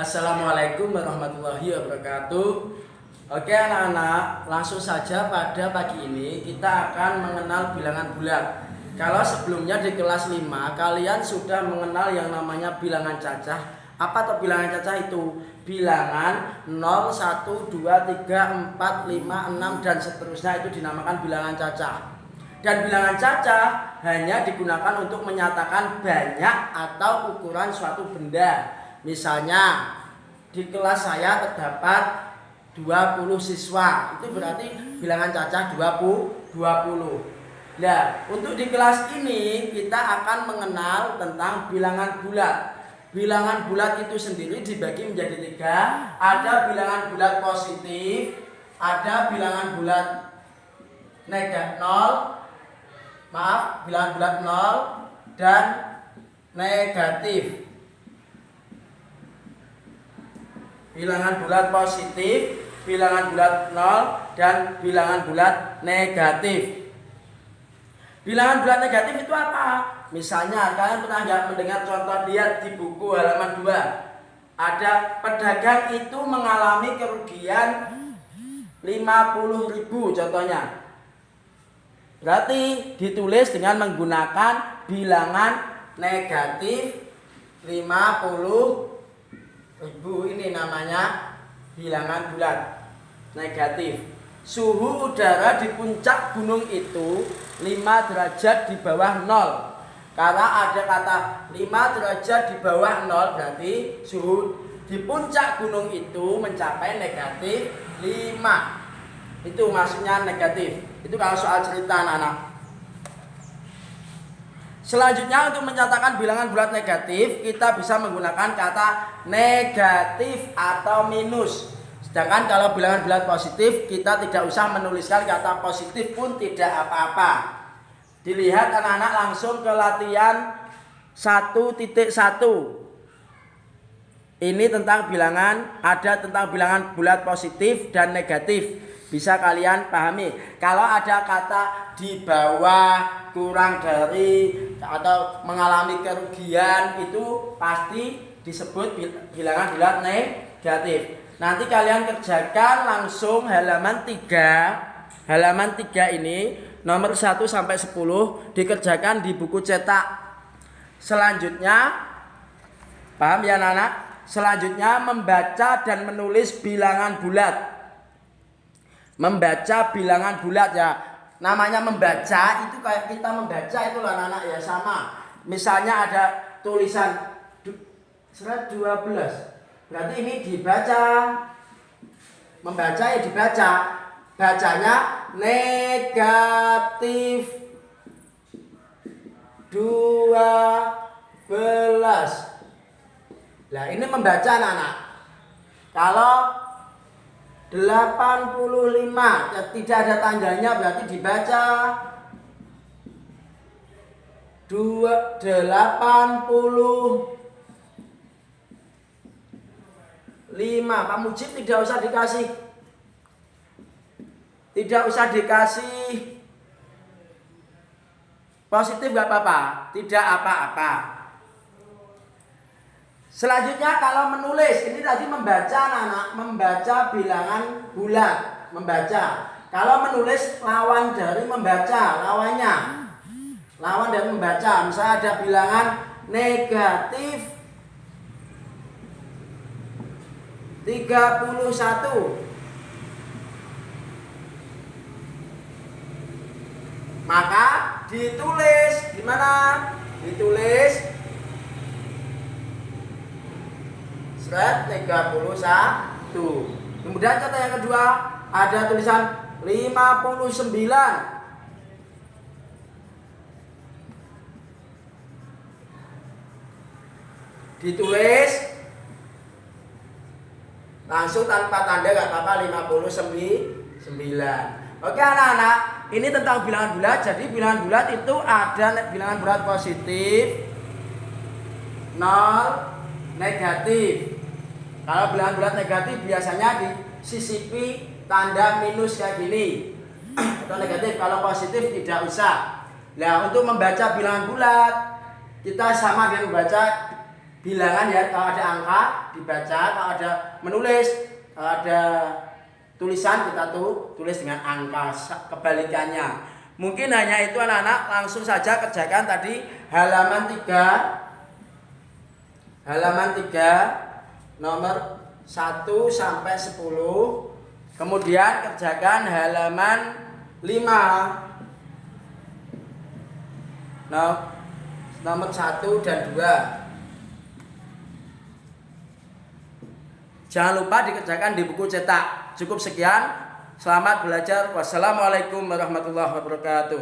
Assalamualaikum warahmatullahi wabarakatuh. Oke anak-anak, langsung saja pada pagi ini kita akan mengenal bilangan bulat. Kalau sebelumnya di kelas 5 kalian sudah mengenal yang namanya bilangan cacah. Apa tuh bilangan cacah itu? Bilangan 0, 1, 2, 3, 4, 5, 6 dan seterusnya itu dinamakan bilangan cacah. Dan bilangan cacah hanya digunakan untuk menyatakan banyak atau ukuran suatu benda. Misalnya di kelas saya terdapat 20 siswa, itu berarti bilangan cacah 20. Nah, untuk di kelas ini kita akan mengenal tentang bilangan bulat. Bilangan bulat itu sendiri dibagi menjadi 3. Ada bilangan bulat positif, ada bilangan bulat bilangan bulat 0 dan negatif. Bilangan bulat positif, bilangan bulat 0 dan bilangan bulat negatif. Bilangan bulat negatif itu apa? Misalnya kalian pernah nggak mendengar contoh, lihat di buku halaman 2. Ada pedagang itu mengalami kerugian 50.000 contohnya. Berarti ditulis dengan menggunakan bilangan negatif 50.000. Ini namanya bilangan bulat negatif. Suhu udara di puncak gunung itu 5 derajat di bawah 0. Karena ada kata 5 derajat di bawah 0, berarti suhu di puncak gunung itu mencapai negatif 5. Itu maksudnya negatif. Itu kalau soal cerita anak-anak. Selanjutnya untuk menyatakan bilangan bulat negatif kita bisa menggunakan kata negatif atau minus. Sedangkan kalau bilangan bulat positif kita tidak usah menuliskan kata positif pun tidak apa-apa. Dilihat anak-anak langsung ke latihan 1.1. Ini tentang bilangan, ada tentang bilangan bulat positif dan negatif. Bisa kalian pahami. Kalau ada kata di bawah, kurang dari, atau mengalami kerugian, itu pasti disebut bilangan bulat negatif. Nanti kalian kerjakan langsung halaman 3. Halaman 3 ini nomor 1 sampai 10 dikerjakan di buku cetak. Selanjutnya, paham ya anak-anak? Selanjutnya membaca dan menulis bilangan bulat. Membaca bilangan bulat ya. Namanya membaca itu kayak kita membaca itu lah anak-anak ya, sama. Misalnya ada tulisan surat 12. Berarti ini dibaca. Membaca ya dibaca. Bacanya negatif 12. Nah, ini membaca anak-anak. Kalau 85 ya, tidak ada tandanya, berarti dibaca 85. Pak Mujib tidak usah dikasih positif, gak apa-apa, tidak apa-apa. Selanjutnya kalau menulis, ini tadi membaca anak-anak, membaca bilangan bulat, membaca. Kalau menulis lawan dari membaca, lawan dari membaca. Misalnya ada bilangan negatif 31. Maka ditulis gimana? Ditulis 31. Kemudian contoh yang kedua, ada tulisan 59. Ditulis langsung tanpa tanda, gak apa-apa, 59. Oke anak-anak, ini tentang bilangan bulat. Jadi bilangan bulat itu ada bilangan bulat positif, 0, negatif. Kalau bilangan bulat negatif biasanya disisipi tanda minus kayak gini atau negatif. Kalau positif tidak usah. Nah, untuk membaca bilangan bulat kita sama dengan membaca bilangan ya, kalau ada angka dibaca, kalau ada menulis, kalau ada tulisan kita tulis dengan angka kebalikannya. Mungkin hanya itu anak-anak, langsung saja kerjakan tadi halaman 3 nomor 1 sampai 10. Kemudian kerjakan halaman 5 nomor 1 dan 2. Jangan lupa dikerjakan di buku cetak. Cukup sekian. Selamat belajar. Wassalamualaikum warahmatullahi wabarakatuh.